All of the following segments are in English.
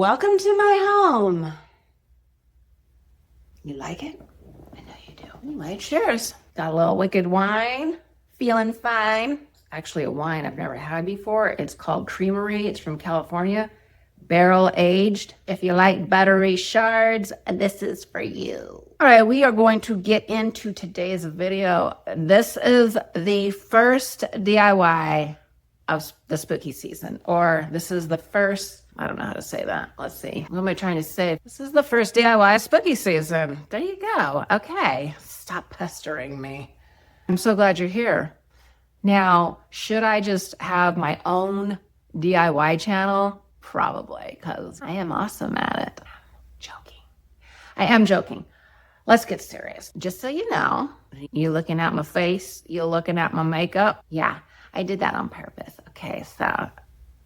Welcome to my home. You like it? I know you do. Anyway, cheers. Got a little wicked wine. Feeling fine. Actually, a wine I've never had before. It's called Creamery. It's from California. Barrel aged. If you like buttery shards, this is for you. All right, we are going to get into today's video. This is the first DIY of the spooky season, or this is the first, I don't know how to say that. Let's see. What am I trying to say? This is the first DIY spooky season. There you go. Okay. Stop pestering me. I'm so glad you're here. Now, should I just have my own DIY channel? Probably, because I am awesome at it. I am joking. Let's get serious. Just so you know, you looking at my face, you looking at my makeup. Yeah, I did that on purpose. Okay, so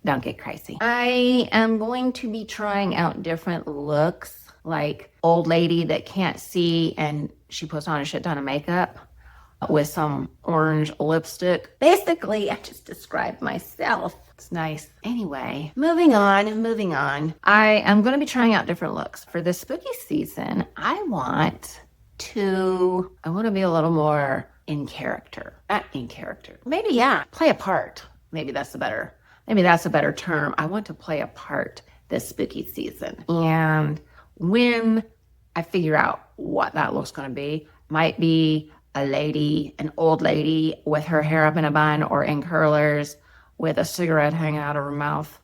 don't get crazy. I am going to be trying out different looks, like old lady that can't see and she puts on a shit ton of makeup with some orange lipstick. Basically, I just described myself. It's nice. Anyway, moving on. I am going to be trying out different looks. For this spooky season, I want to be a little more in character. Not in character. Maybe, yeah, play a part. Maybe that's a better term. I want to play a part this spooky season. And when I figure out what that looks going to be, might be a lady, an old lady with her hair up in a bun or in curlers with a cigarette hanging out of her mouth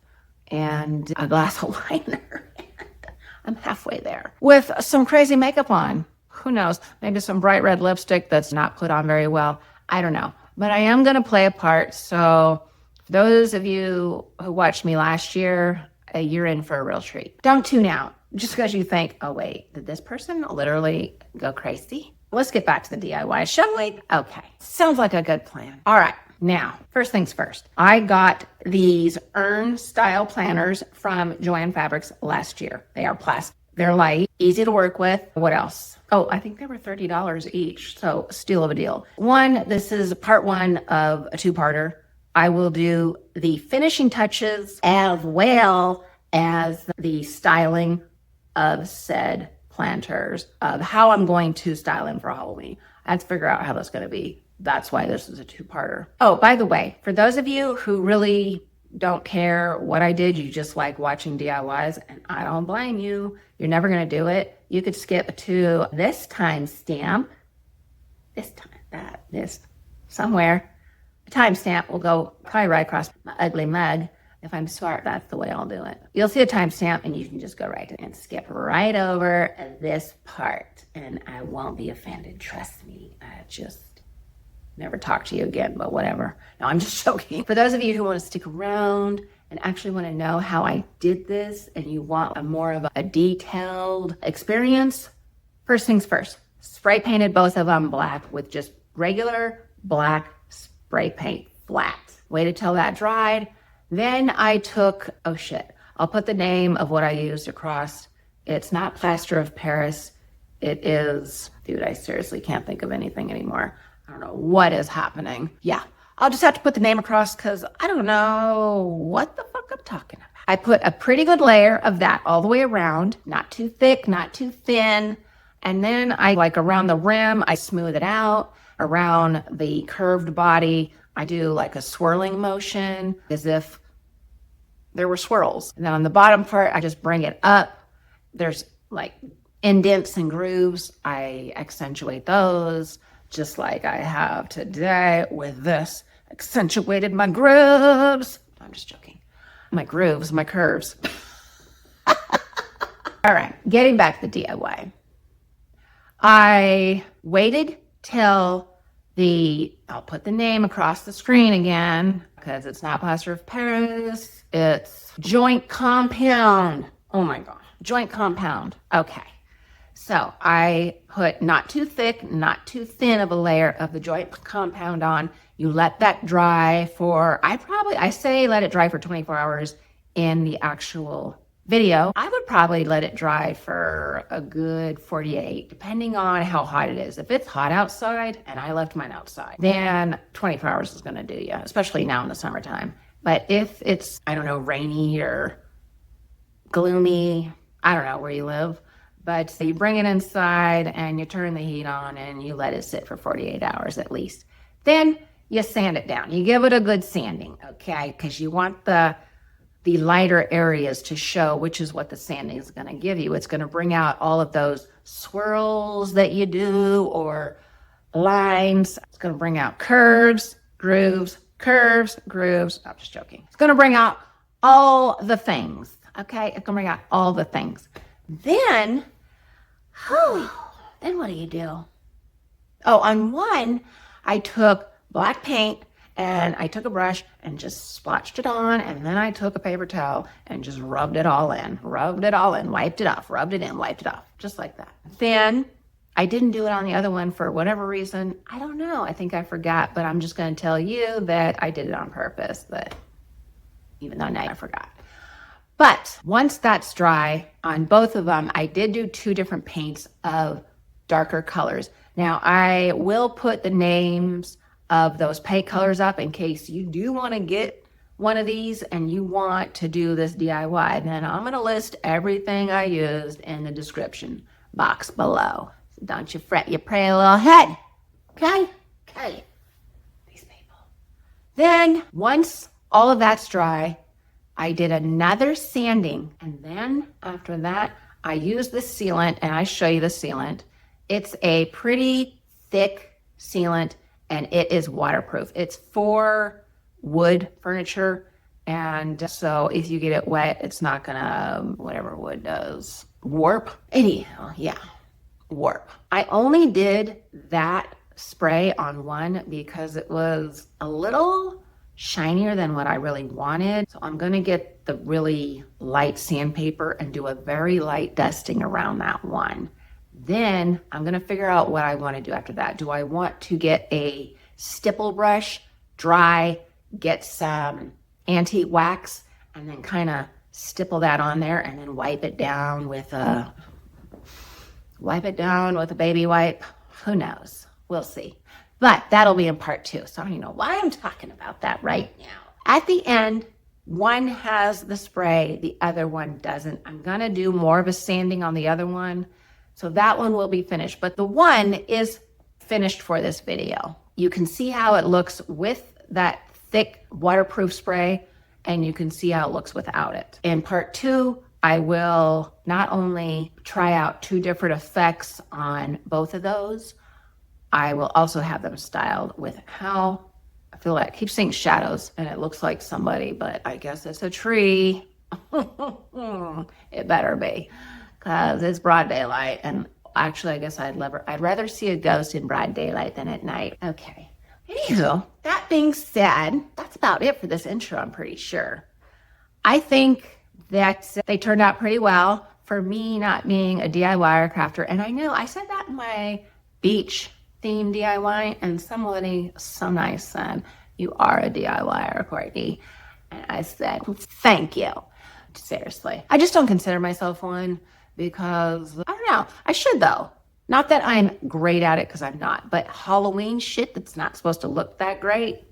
and a glass of wine in her hand. I'm halfway there. With some crazy makeup on. Who knows? Maybe some bright red lipstick that's not put on very well. I don't know. But I am going to play a part. So for those of you who watched me last year, you're in for a real treat. Don't tune out just because you think, oh, wait, did this person literally go crazy? Let's get back to the DIY, shall we? Okay. Sounds like a good plan. All right. Now, first things first. I got these urn style planners from JoAnn Fabrics last year. They are plastic. They're light, easy to work with. What else? Oh, I think they were $30 each. So steal of a deal. This is part one of a two-parter. I will do the finishing touches as well as the styling of said planters, of how I'm going to style them for Halloween. I have to figure out how that's going to be. That's why this is a two-parter. Oh, by the way, for those of you who really don't care what I did, you just like watching DIYs, and I don't blame you. You're never going to do it. You could skip to this timestamp. This somewhere. A timestamp will go probably right across my ugly mug. If I'm smart, that's the way I'll do it. You'll see a timestamp and you can just go right and skip right over this part. And I won't be offended. Trust me. I just never talk to you again, but whatever. No, I'm just joking. For those of you who want to stick around and actually want to know how I did this and you want a more of a detailed experience, first things first, spray painted both of them black with just regular black spray paint, flat. Waited till that dried. Then I took, oh shit, I'll put the name of what I used across. It's not plaster of Paris. It is, dude, I seriously can't think of anything anymore. I don't know what is happening. Yeah, I'll just have to put the name across because I don't know what the fuck I'm talking about. I put a pretty good layer of that all the way around, not too thick, not too thin. And then around the rim, I smooth it out. Around the curved body, I do like a swirling motion as if there were swirls. And then on the bottom part, I just bring it up. There's like indents and grooves. I accentuate those just like I have today with this. Accentuated my grooves. I'm just joking. My grooves, my curves. All right, getting back to the DIY. I waited till I'll put the name across the screen again because it's not plaster of Paris. It's joint compound. Oh my God. Joint compound. Okay. So I put not too thick, not too thin of a layer of the joint compound on. You let that dry for, I say let it dry for 24 hours in the actual video. I would probably let it dry for a good 48, depending on how hot it is. If it's hot outside, and I left mine outside, then 24 hours is going to do you, especially now in the summertime. But if it's, I don't know, rainy or gloomy. I don't know where you live, but you bring it inside and you turn the heat on and you let it sit for 48 hours at least. Then you sand it down. You give it a good sanding, okay? Because you want the lighter areas to show, which is what the sanding is going to give you. It's going to bring out all of those swirls that you do or lines. It's going to bring out curves, grooves. I'm just joking. It's going to bring out all the things, okay? It's going to bring out all the things. Then what do you do? Oh, on one, I took black paint and I took a brush and just splotched it on, and then I took a paper towel and just rubbed it all in, wiped it off, rubbed it in, wiped it off, just like that. Then I didn't do it on the other one for whatever reason. I don't know. I think I forgot, but I'm just going to tell you that I did it on purpose, but even though now I forgot. But once that's dry on both of them, I did do 2 different paints of darker colors. Now I will put the names of those paint colors up in case you do want to get one of these and you want to do this DIY. Then I'm going to list everything I used in the description box below. So don't you fret your pretty little head. Okay? Okay. These people. Then once all of that's dry, I did another sanding, and then after that, I used the sealant, and I show you the sealant. It's a pretty thick sealant, and it is waterproof. It's for wood furniture, and so if you get it wet, it's not gonna, whatever wood does, warp. Anyhow, yeah, warp. I only did that spray on one because it was a little shinier than what I really wanted. So I'm going to get the really light sandpaper and do a very light dusting around that one. Then I'm going to figure out what I want to do after that. Do I want to get a stipple brush, dry, get some antique wax, and then kind of stipple that on there and then wipe it down with a baby wipe? Who knows? We'll see. But that'll be in part 2. So I don't even know why I'm talking about that right now. At the end, one has the spray, the other one doesn't. I'm gonna do more of a sanding on the other one. So that one will be finished, but the one is finished for this video. You can see how it looks with that thick waterproof spray, and you can see how it looks without it. In part 2, I will not only try out 2 different effects on both of those, I will also have them styled with how I feel like I keep seeing shadows and it looks like somebody, but I guess it's a tree. It better be, because it's broad daylight. And actually, I guess I'd rather see a ghost in broad daylight than at night. Okay. Anywho, that being said, that's about it for this intro, I'm pretty sure. I think that they turned out pretty well for me not being a DIY or crafter. And I know I said that in my beach theme DIY, and somebody so nice said, "You are a DIYer, Courtney." And I said, "Thank you." Seriously. I just don't consider myself one because, I don't know, I should though. Not that I'm great at it, because I'm not, but Halloween shit that's not supposed to look that great,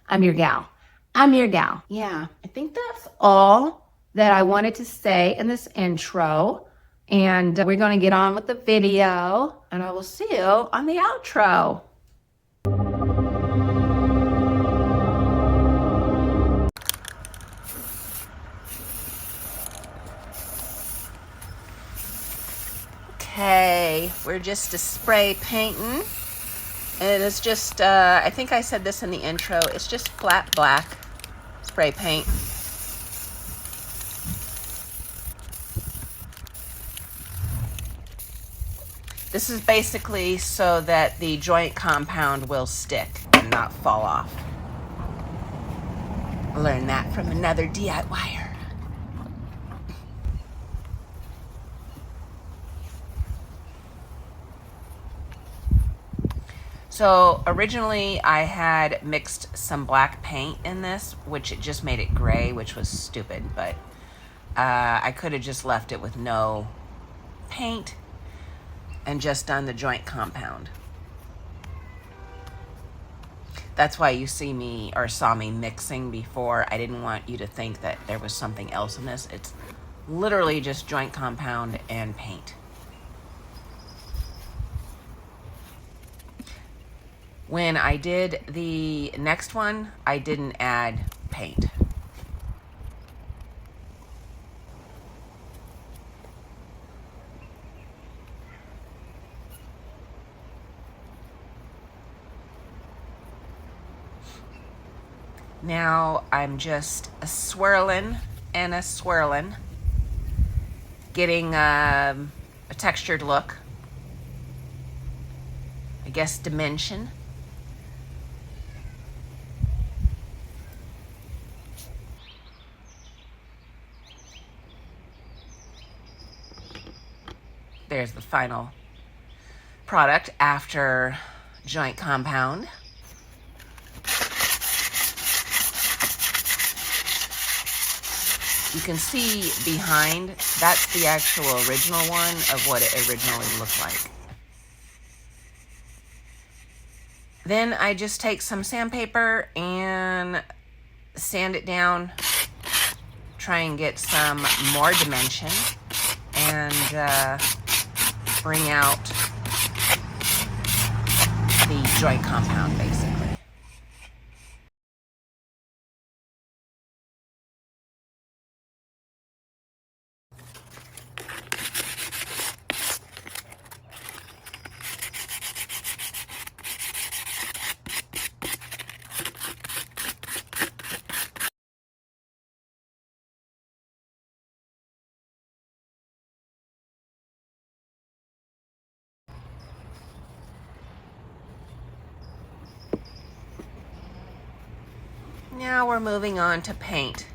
I'm your gal. I'm your gal. Yeah, I think that's all that I wanted to say in this intro. And we're going to get on with the video, and I will see you on the outro. Okay, we're just a spray painting. And it's just, I think I said this in the intro, it's just flat black spray paint. This is basically so that the joint compound will stick and not fall off. I learned that from another DIYer. So originally I had mixed some black paint in this, which it just made it gray, which was stupid, but I could have just left it with no paint and just done the joint compound. That's why you see me or saw me mixing before. I didn't want you to think that there was something else in this. It's literally just joint compound and paint. When I did the next one, I didn't add paint. Now I'm just swirling and a swirling, getting a textured look, I guess dimension. There's the final product after joint compound. You can see behind, that's the actual original one of what it originally looked like. Then I just take some sandpaper and sand it down, try and get some more dimension, and bring out the joint compound basically. Now we're moving on to paint.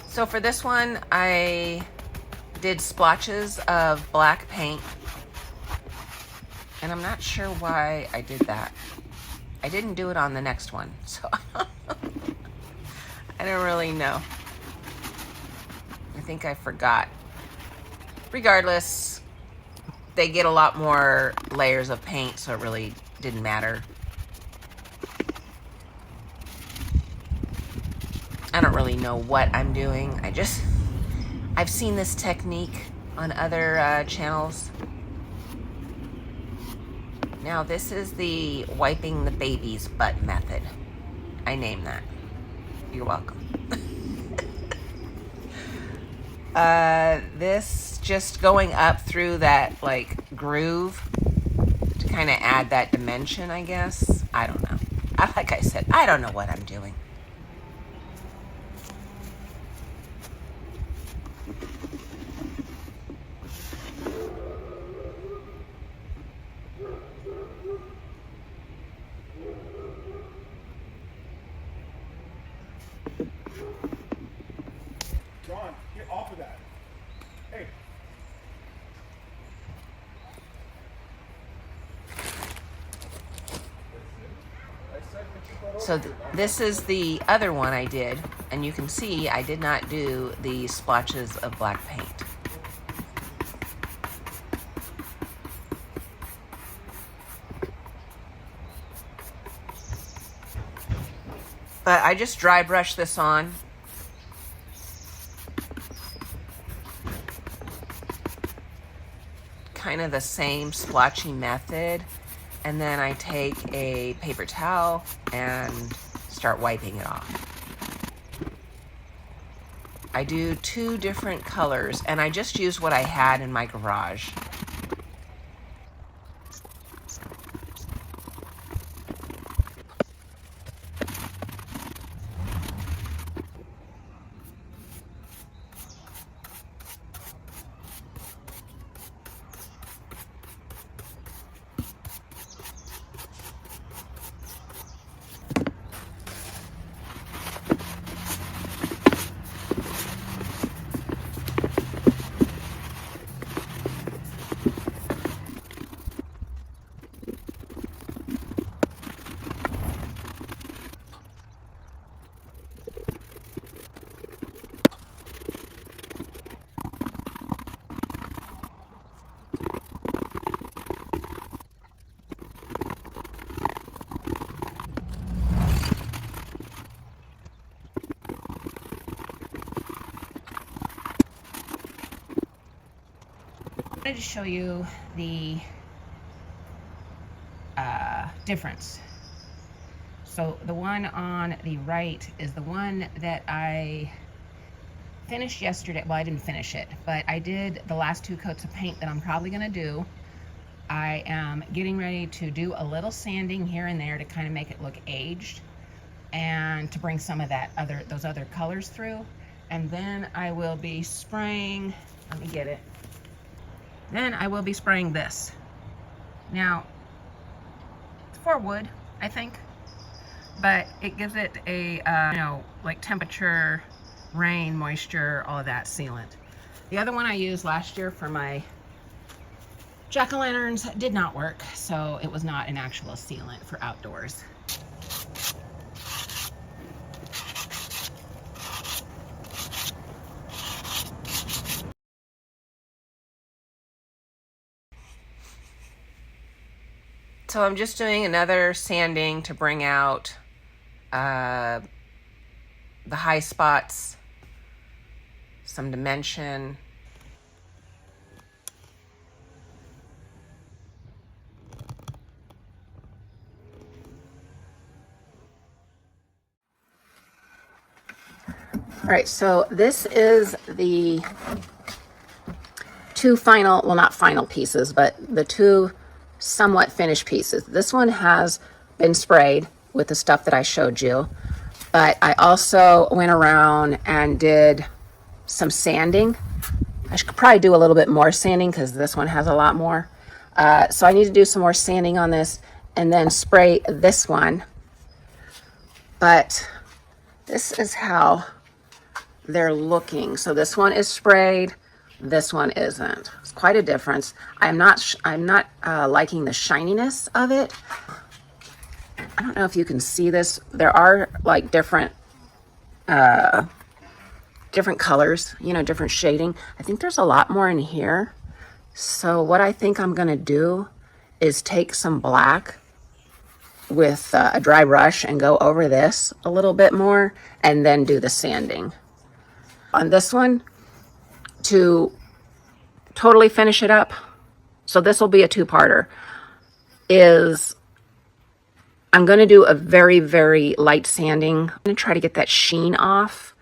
So for this one, I did splotches of black paint. And I'm not sure why I did that. I didn't do it on the next one, so I don't really know. I think I forgot. Regardless, they get a lot more layers of paint, so it really didn't matter. I don't really know what I'm doing. I've seen this technique on other channels. Now this is the wiping the baby's butt method. I named that. You're welcome. This just going up through that like groove to kind of add that dimension, I guess. I don't know. Like I said, I don't know what I'm doing. JoAnn, get off of that. Hey. So this is the other one I did, and you can see I did not do the splotches of black paint. But I just dry brush this on. Kind of the same splotchy method. And then I take a paper towel and start wiping it off. I do 2 different colors, and I just used what I had in my garage. wanted to show you the difference. So the one on the right is the one that I finished yesterday. Well, I didn't finish it, but I did the last 2 coats of paint that I'm probably going to do. I am getting ready to do a little sanding here and there to kind of make it look aged and to bring some of those other colors through. And then I will be spraying, let me get it. Then I will be spraying this. Now, it's for wood, I think, but it gives it a, you know, like temperature, rain, moisture, all of that sealant. The other one I used last year for my jack-o'-lanterns did not work, so it was not an actual sealant for outdoors. So I'm just doing another sanding to bring out the high spots, some dimension. All right, so this is the 2 final, well, not final pieces, but the 2 somewhat finished pieces. This one has been sprayed with the stuff that I showed you, but I also went around and did some sanding. I should probably do a little bit more sanding because this one has a lot more. So I need to do some more sanding on this and then spray this one. But this is how they're looking. So this one is sprayed, this one isn't. It's quite a difference. I'm not liking the shininess of it. I don't know if you can see this. There are like different colors, you know, different shading. I think there's a lot more in here. So what I think I'm gonna do is take some black with a dry brush and go over this a little bit more and then do the sanding. On this one, to totally finish it up, so this will be a 2-parter, is I'm going to do a very, very light sanding. I'm going to try to get that sheen off.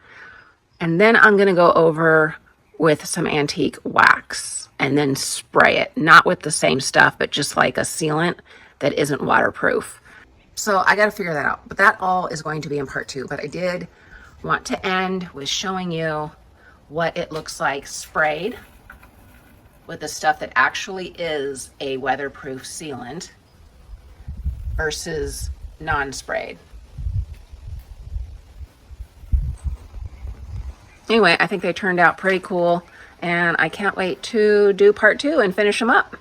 And then I'm going to go over with some antique wax and then spray it. Not with the same stuff, but just like a sealant that isn't waterproof. So I got to figure that out. But that all is going to be in part 2. But I did want to end with showing you what it looks like sprayed with the stuff that actually is a weatherproof sealant versus non-sprayed. Anyway, I think they turned out pretty cool, and I can't wait to do part 2 and finish them up.